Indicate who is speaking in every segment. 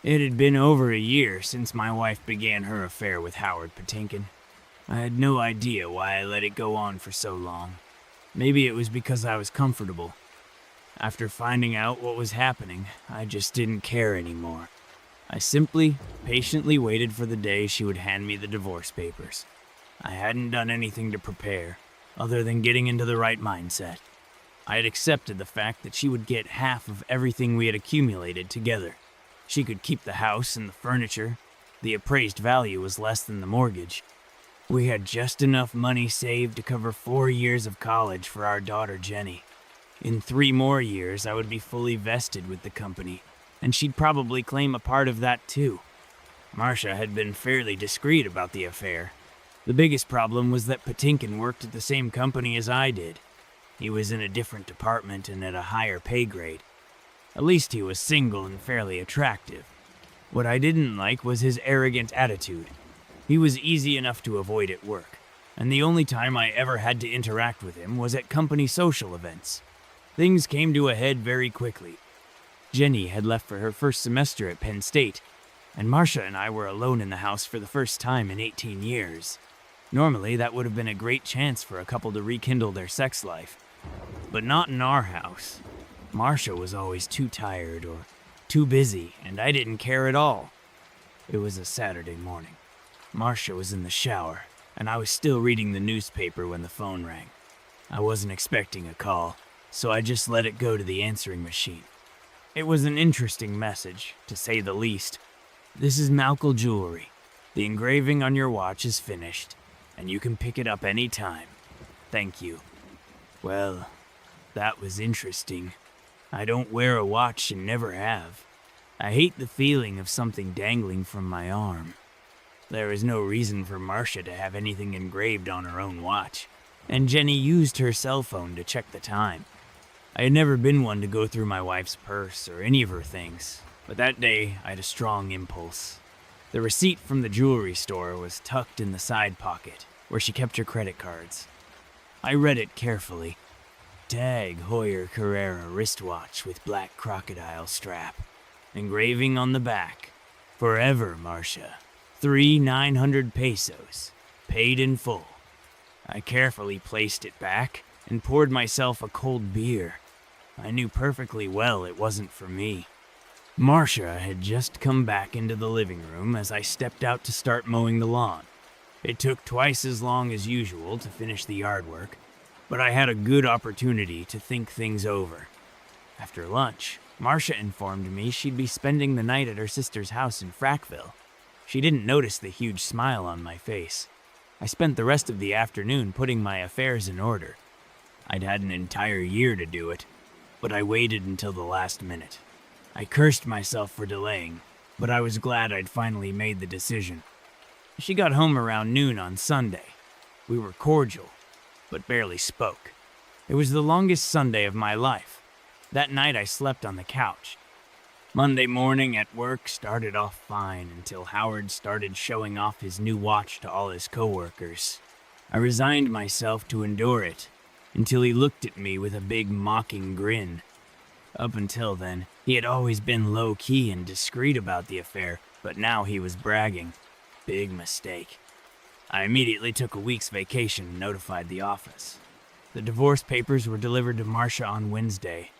Speaker 1: It had been over a year since my wife began her affair with Howard Patinkin. I had no idea why I let it go on for so long. Maybe it was because I was comfortable. After finding out what was happening, I just didn't care anymore. I simply, patiently waited for the day she would hand me the divorce papers. I hadn't done anything to prepare, other than getting into the right mindset. I had accepted the fact that she would get half of everything we had accumulated together. She could keep the house and the furniture. The appraised value was less than the mortgage. We had just enough money saved to cover 4 years of college for our daughter Jenny. In 3 more years, I would be fully vested with the company, and she'd probably claim a part of that too. Marcia had been fairly discreet about the affair. The biggest problem was that Patinkin worked at the same company as I did. He was in a different department and at a higher pay grade. At least he was single and fairly attractive. What I didn't like was his arrogant attitude. He was easy enough to avoid at work, and the only time I ever had to interact with him was at company social events. Things came to a head very quickly. Jenny had left for her first semester at Penn State, and Marcia and I were alone in the house for the first time in 18 years. Normally, that would have been a great chance for a couple to rekindle their sex life. But not in our house. Marcia was always too tired or too busy, and I didn't care at all. It was a Saturday morning. Marcia was in the shower, and I was still reading the newspaper when the phone rang. I wasn't expecting a call, so I just let it go to the answering machine. It was an interesting message, to say the least. "This is Malkel Jewelry. The engraving on your watch is finished, and you can pick it up any time. Thank you." Well, that was interesting. I don't wear a watch and never have. I hate the feeling of something dangling from my arm. There is no reason for Marcia to have anything engraved on her own watch, and Jenny used her cell phone to check the time. I had never been one to go through my wife's purse or any of her things, but that day I had a strong impulse. The receipt from the jewelry store was tucked in the side pocket, where she kept her credit cards. I read it carefully. Tag Hoyer Carrera wristwatch with black crocodile strap. Engraving on the back. Forever, Marcia. 3,900 pesos. Paid in full. I carefully placed it back and poured myself a cold beer. I knew perfectly well it wasn't for me. Marcia had just come back into the living room as I stepped out to start mowing the lawn. It took twice as long as usual to finish the yard work, but I had a good opportunity to think things over. After lunch, Marcia informed me she'd be spending the night at her sister's house in Frackville. She didn't notice the huge smile on my face. I spent the rest of the afternoon putting my affairs in order. I'd had an entire year to do it, but I waited until the last minute. I cursed myself for delaying, but I was glad I'd finally made the decision. She got home around noon on Sunday. We were cordial, but barely spoke. It was the longest Sunday of my life. That night I slept on the couch. Monday morning at work started off fine until Howard started showing off his new watch to all his coworkers. I resigned myself to endure it until he looked at me with a big mocking grin. Up until then, he had always been low-key and discreet about the affair, but now he was bragging. Big mistake. I immediately took a week's vacation and notified the office. The divorce papers were delivered to Marcia on Wednesday.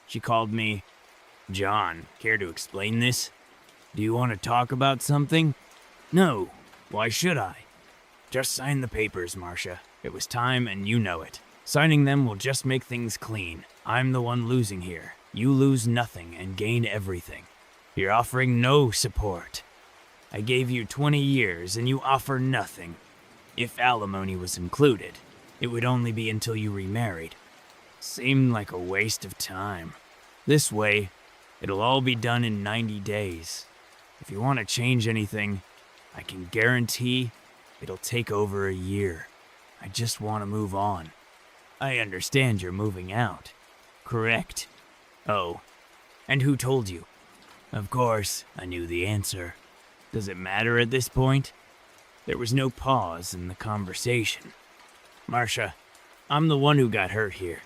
Speaker 1: She called me. "John, care to explain this? Do you want to talk about something?" "No. Why should I?" "Just sign the papers, Marcia. It was time and you know it. Signing them will just make things clean. I'm the one losing here. You lose nothing and gain everything. You're offering no support. I gave you 20 years and you offer nothing. If alimony was included, it would only be until you remarried. Seemed like a waste of time. This way, it'll all be done in 90 days. If you want to change anything, I can guarantee it'll take over a year. I just want to move on." "I understand you're moving out." "Correct." "Oh, and who told you?" Of course, I knew the answer. Does it matter at this point? There was no pause in the conversation. "Marcia, I'm the one who got hurt here.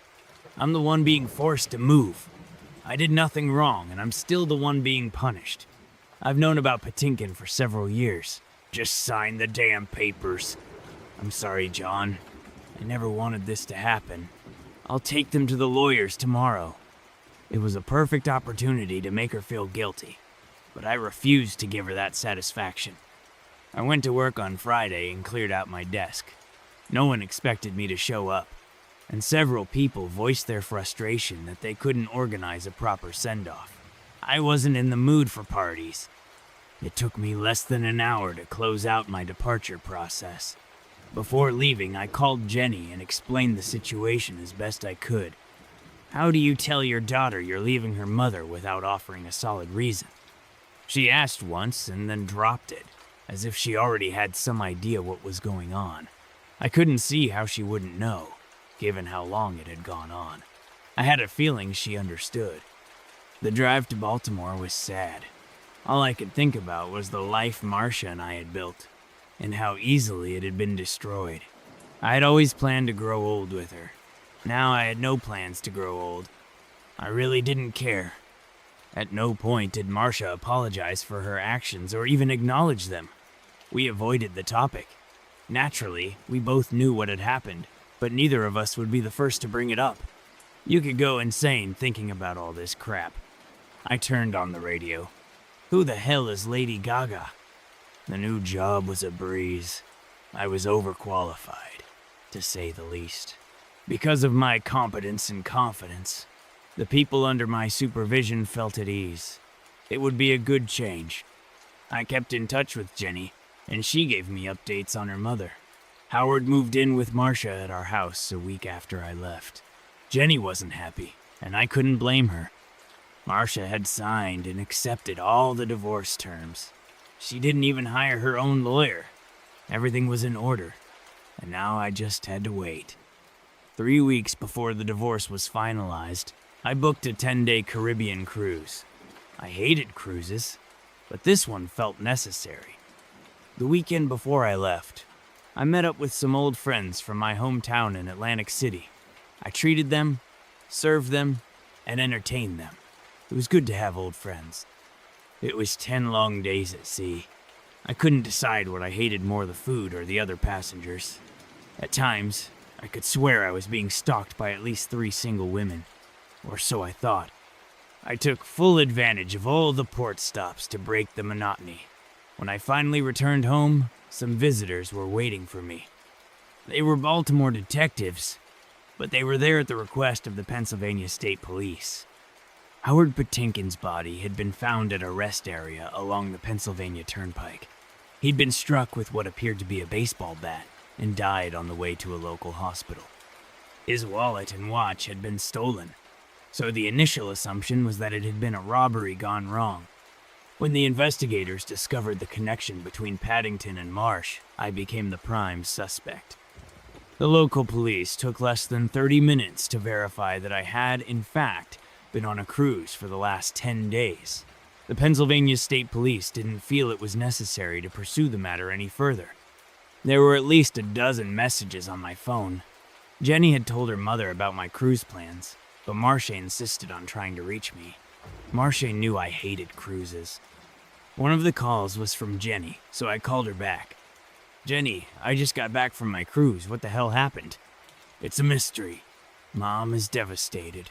Speaker 1: I'm the one being forced to move. I did nothing wrong, and I'm still the one being punished. I've known about Patinkin for several years. Just sign the damn papers. I'm sorry, John. I never wanted this to happen. I'll take them to the lawyers tomorrow. It was a perfect opportunity to make her feel guilty, but I refused to give her that satisfaction. I went to work on Friday and cleared out my desk. No one expected me to show up, and several people voiced their frustration that they couldn't organize a proper send-off. I wasn't in the mood for parties. It took me less than an hour to close out my departure process. Before leaving, I called Jenny and explained the situation as best I could. How do you tell your daughter you're leaving her mother without offering a solid reason? She asked once and then dropped it, as if she already had some idea what was going on. I couldn't see how she wouldn't know, given how long it had gone on. I had a feeling she understood. The drive to Baltimore was sad. All I could think about was the life Marcia and I had built, and how easily it had been destroyed. I had always planned to grow old with her. Now I had no plans to grow old. I really didn't care. At no point did Marcia apologize for her actions or even acknowledge them. We avoided the topic. Naturally, we both knew what had happened, but neither of us would be the first to bring it up. You could go insane thinking about all this crap. I turned on the radio. Who the hell is Lady Gaga? The new job was a breeze. I was overqualified, to say the least. Because of my competence and confidence, the people under my supervision felt at ease. It would be a good change. I kept in touch with Jenny, and she gave me updates on her mother. Howard moved in with Marcia at our house a week after I left. Jenny wasn't happy, and I couldn't blame her. Marcia had signed and accepted all the divorce terms. She didn't even hire her own lawyer. Everything was in order, and now I just had to wait. 3 weeks before the divorce was finalized, I booked a 10-day Caribbean cruise. I hated cruises, but this one felt necessary. The weekend before I left, I met up with some old friends from my hometown in Atlantic City. I treated them, served them, and entertained them. It was good to have old friends. It was 10 long days at sea. I couldn't decide what I hated more, the food or the other passengers. At times, I could swear I was being stalked by at least 3 single women, or so I thought. I took full advantage of all the port stops to break the monotony. When I finally returned home, some visitors were waiting for me. They were Baltimore detectives, but they were there at the request of the Pennsylvania State Police. Howard Patinkin's body had been found at a rest area along the Pennsylvania Turnpike. He'd been struck with what appeared to be a baseball bat and died on the way to a local hospital. His wallet and watch had been stolen, so the initial assumption was that it had been a robbery gone wrong. When the investigators discovered the connection between Paddington and Marsh, I became the prime suspect. The local police took less than 30 minutes to verify that I had, in fact, been on a cruise for the last 10 days. The Pennsylvania State Police didn't feel it was necessary to pursue the matter any further. There were at least a dozen messages on my phone. Jenny had told her mother about my cruise plans, but Marcia insisted on trying to reach me. Marcia knew I hated cruises. One of the calls was from Jenny, so I called her back. "Jenny, I just got back from my cruise. What the hell happened?" "It's a mystery. Mom is devastated.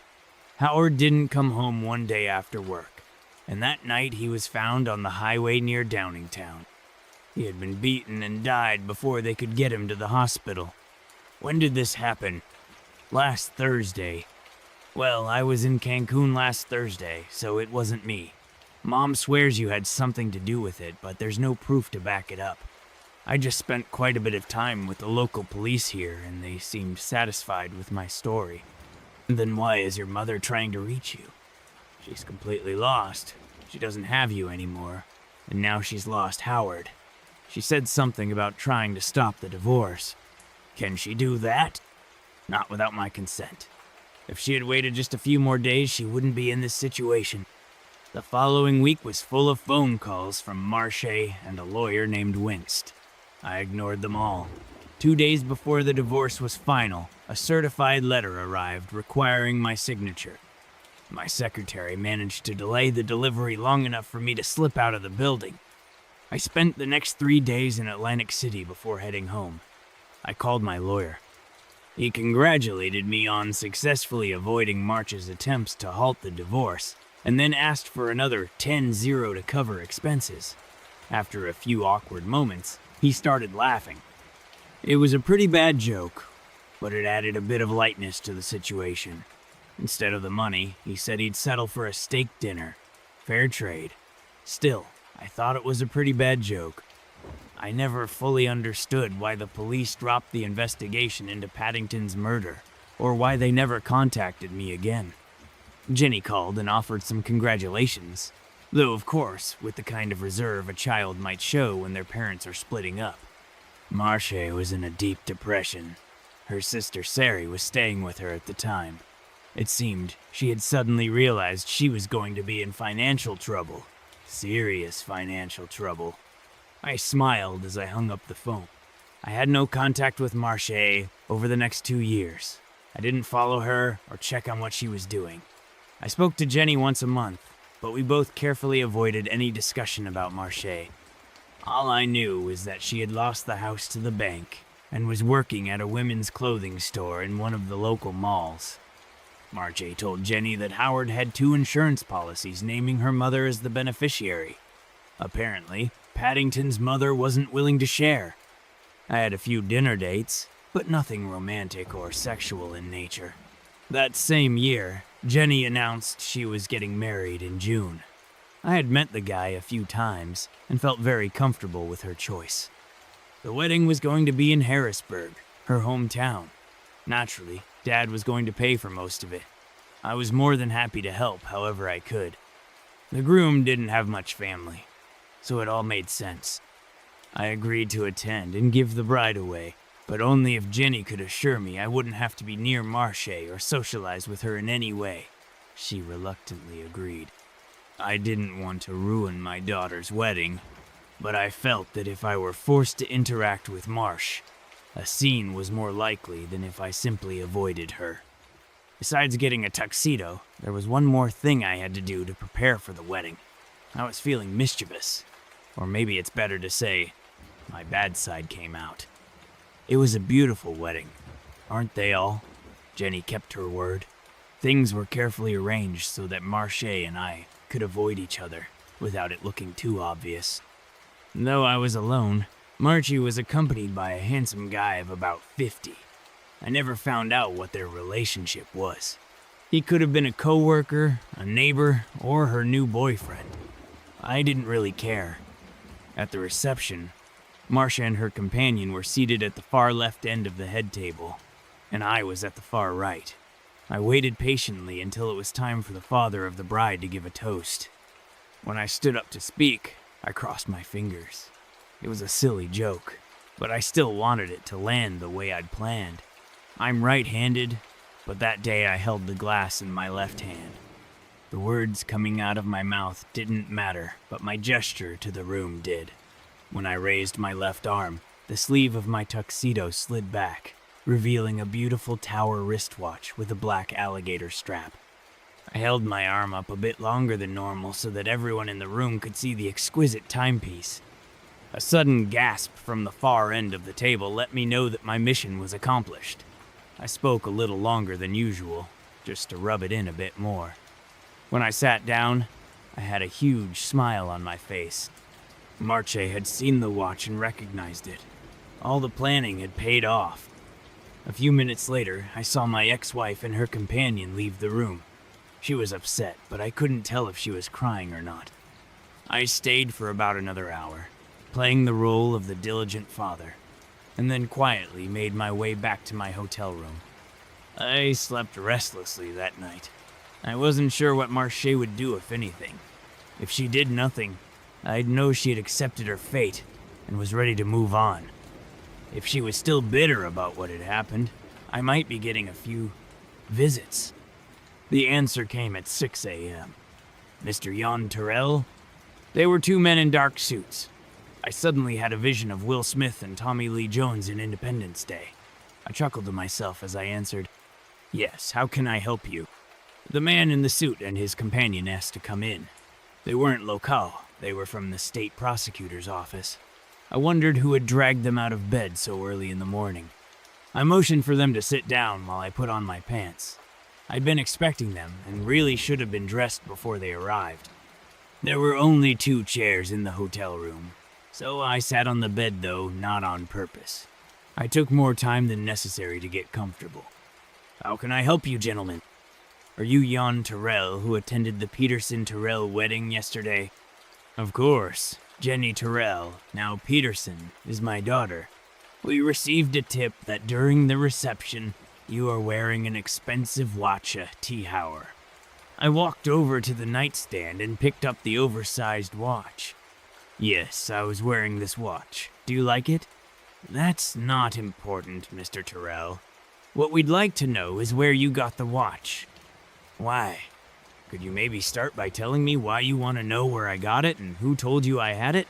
Speaker 1: Howard didn't come home one day after work, and that night he was found on the highway near Downingtown. He had been beaten and died before they could get him to the hospital." "When did this happen?" "Last Thursday." "Well, I was in Cancun last Thursday, so it wasn't me. Mom swears you had something to do with it, but there's no proof to back it up. I just spent quite a bit of time with the local police here, and they seemed satisfied with my story." "Then why is your mother trying to reach you?" "She's completely lost. She doesn't have you anymore, and now she's lost Howard. She said something about trying to stop the divorce." "Can she do that?" "Not without my consent. If she had waited just a few more days, she wouldn't be in this situation." The following week was full of phone calls from Marche and a lawyer named Winst. I ignored them all. 2 days before the divorce was final, a certified letter arrived requiring my signature. My secretary managed to delay the delivery long enough for me to slip out of the building. I spent the next 3 days in Atlantic City before heading home. I called my lawyer. He congratulated me on successfully avoiding March's attempts to halt the divorce, and then asked for another 10-0 to cover expenses. After a few awkward moments, he started laughing. It was a pretty bad joke, but it added a bit of lightness to the situation. Instead of the money, he said he'd settle for a steak dinner. Fair trade. Still, I thought it was a pretty bad joke. I never fully understood why the police dropped the investigation into Paddington's murder, or why they never contacted me again. Jenny called and offered some congratulations, though of course with the kind of reserve a child might show when their parents are splitting up. Marche was in a deep depression. Her sister Sari was staying with her at the time. It seemed she had suddenly realized she was going to be in financial trouble. Serious financial trouble. I smiled as I hung up the phone. I had no contact with Marche over the next 2 years. I didn't follow her or check on what she was doing. I spoke to Jenny once a month, but we both carefully avoided any discussion about Marche. All I knew was that she had lost the house to the bank and was working at a women's clothing store in one of the local malls. Marche told Jenny that Howard had 2 insurance policies naming her mother as the beneficiary. Apparently, Paddington's mother wasn't willing to share. I had a few dinner dates, but nothing romantic or sexual in nature. That same year, Jenny announced she was getting married in June. I had met the guy a few times and felt very comfortable with her choice. The wedding was going to be in Harrisburg, her hometown. Naturally, Dad was going to pay for most of it. I was more than happy to help however I could. The groom didn't have much family, so it all made sense. I agreed to attend and give the bride away, but only if Jenny could assure me I wouldn't have to be near Marche or socialize with her in any way. She reluctantly agreed. I didn't want to ruin my daughter's wedding, but I felt that if I were forced to interact with Marsh, a scene was more likely than if I simply avoided her. Besides getting a tuxedo, there was one more thing I had to do to prepare for the wedding. I was feeling mischievous, or maybe it's better to say, my bad side came out. It was a beautiful wedding, aren't they all? Jenny kept her word. Things were carefully arranged so that Marche and I could avoid each other without it looking too obvious. Though I was alone, Marchie was accompanied by a handsome guy of about 50. I never found out what their relationship was. He could have been a coworker, a neighbor, or her new boyfriend. I didn't really care. At the reception, Marcia and her companion were seated at the far left end of the head table, and I was at the far right. I waited patiently until it was time for the father of the bride to give a toast. When I stood up to speak, I crossed my fingers. It was a silly joke, but I still wanted it to land the way I'd planned. I'm right-handed, but that day I held the glass in my left hand. The words coming out of my mouth didn't matter, but my gesture to the room did. When I raised my left arm, the sleeve of my tuxedo slid back, revealing a beautiful tower wristwatch with a black alligator strap. I held my arm up a bit longer than normal so that everyone in the room could see the exquisite timepiece. A sudden gasp from the far end of the table let me know that my mission was accomplished. I spoke a little longer than usual, just to rub it in a bit more. When I sat down, I had a huge smile on my face. Marche had seen the watch and recognized it. All the planning had paid off. A few minutes later, I saw my ex-wife and her companion leave the room. She was upset, but I couldn't tell if she was crying or not. I stayed for about another hour, playing the role of the diligent father, and then quietly made my way back to my hotel room. I slept restlessly that night. I wasn't sure what Marche would do, if anything. If she did nothing, I'd know she had accepted her fate and was ready to move on. If she was still bitter about what had happened, I might be getting a few visits. The answer came at 6 a.m. Mr. Jan Terrell? They were 2 men in dark suits. I suddenly had a vision of Will Smith and Tommy Lee Jones in Independence Day. I chuckled to myself as I answered, "Yes, how can I help you?" The man in the suit and his companion asked to come in. They weren't local, they were from the state prosecutor's office. I wondered who had dragged them out of bed so early in the morning. I motioned for them to sit down while I put on my pants. I'd been expecting them and really should have been dressed before they arrived. There were only 2 chairs in the hotel room, so I sat on the bed though, not on purpose. I took more time than necessary to get comfortable. How can I help you, gentlemen? Are you Jan Terrell who attended the Peterson-Terrell wedding yesterday? Of course. Jenny Terrell, now Peterson, is my daughter. We received a tip that during the reception, you are wearing an expensive watch, a T-Hauer. I walked over to the nightstand and picked up the oversized watch. Yes, I was wearing this watch. Do you like it? That's not important, Mr. Terrell. What we'd like to know is where you got the watch. Why? Could you maybe start by telling me why you want to know where I got it and who told you I had it?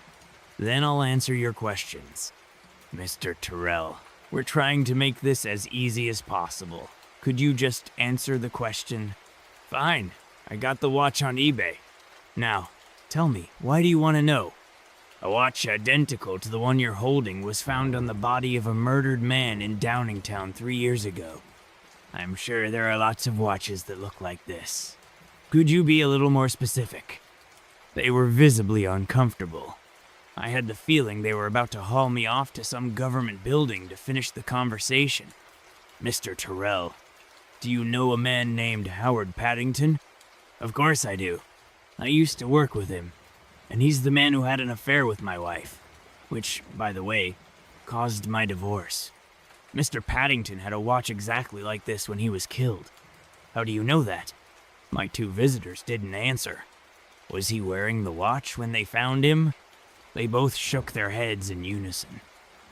Speaker 1: Then I'll answer your questions. Mr. Terrell, we're trying to make this as easy as possible. Could you just answer the question? Fine. I got the watch on eBay. Now, tell me, why do you want to know? A watch identical to the one you're holding was found on the body of a murdered man in Downingtown 3 years ago. I'm sure there are lots of watches that look like this. Could you be a little more specific? They were visibly uncomfortable. I had the feeling they were about to haul me off to some government building to finish the conversation. Mr. Terrell, do you know a man named Howard Paddington? Of course I do. I used to work with him, and he's the man who had an affair with my wife, which, by the way, caused my divorce. Mr. Paddington had a watch exactly like this when he was killed. How do you know that? My 2 visitors didn't answer. Was he wearing the watch when they found him? They both shook their heads in unison.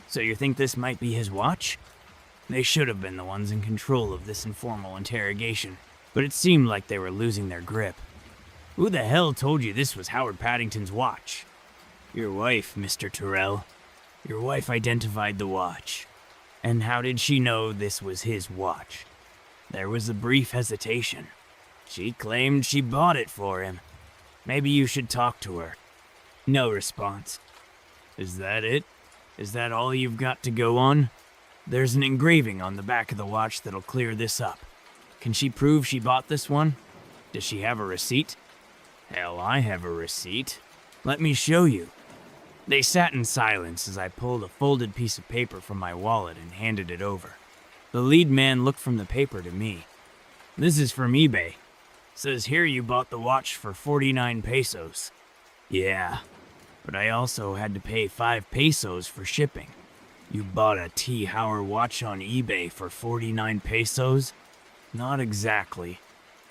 Speaker 1: So you think this might be his watch? They should have been the ones in control of this informal interrogation, but it seemed like they were losing their grip. Who the hell told you this was Howard Paddington's watch? Your wife, Mr. Terrell. Your wife identified the watch. And how did she know this was his watch? There was a brief hesitation. She claimed she bought it for him. Maybe you should talk to her. No response. Is that it? Is that all you've got to go on? There's an engraving on the back of the watch that'll clear this up. Can she prove she bought this one? Does she have a receipt? Hell, I have a receipt. Let me show you. They sat in silence as I pulled a folded piece of paper from my wallet and handed it over. The lead man looked from the paper to me. This is from eBay. Says here you bought the watch for 49 pesos. Yeah, but I also had to pay 5 pesos for shipping. You bought a T-Hauer watch on eBay for 49 pesos? Not exactly.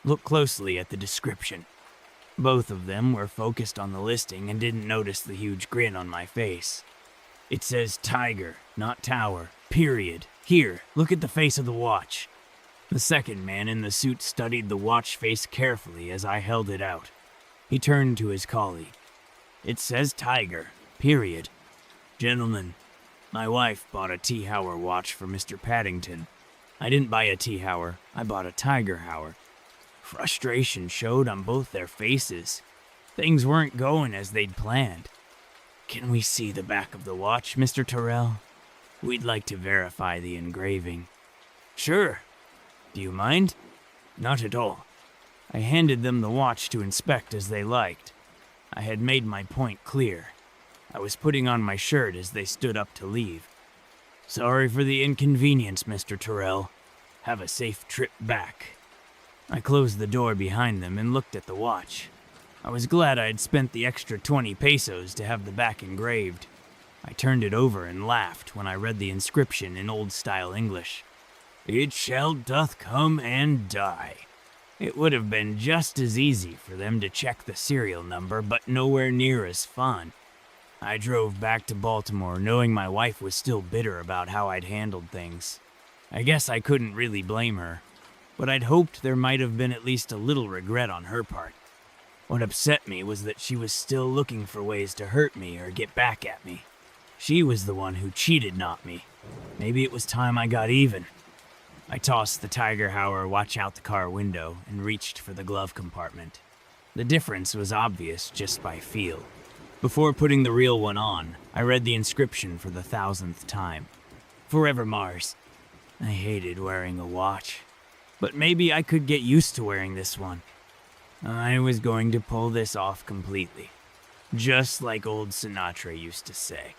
Speaker 1: Look closely at the description. Both of them were focused on the listing and didn't notice the huge grin on my face. It says Tiger, not Tower, period. Here, look at the face of the watch. The second man in the suit studied the watch face carefully as I held it out. He turned to his colleague. It says Tiger, period. Gentlemen, my wife bought a T-Hauer watch for Mr. Paddington. I didn't buy a T-Hauer, I bought a Tiger Hauer. Frustration showed on both their faces. Things weren't going as they'd planned. Can we see the back of the watch, Mr. Terrell? We'd like to verify the engraving. Sure. Do you mind? Not at all. I handed them the watch to inspect as they liked. I had made my point clear. I was putting on my shirt as they stood up to leave. Sorry for the inconvenience, Mr. Terrell. Have a safe trip back. I closed the door behind them and looked at the watch. I was glad I had spent the extra 20 pesos to have the back engraved. I turned it over and laughed when I read the inscription in old-style English. It shall doth come and die. It would have been just as easy for them to check the serial number, but nowhere near as fun. I drove back to Baltimore knowing my wife was still bitter about how I'd handled things. I guess I couldn't really blame her, but I'd hoped there might have been at least a little regret on her part. What upset me was that she was still looking for ways to hurt me or get back at me. She was the one who cheated, not me. Maybe it was time I got even. I tossed the Tiger Hauer watch out the car window and reached for the glove compartment. The difference was obvious just by feel. Before putting the real one on, I read the inscription for the 1000th time. Forever Mars. I hated wearing a watch, but maybe I could get used to wearing this one. I was going to pull this off completely, just like old Sinatra used to say.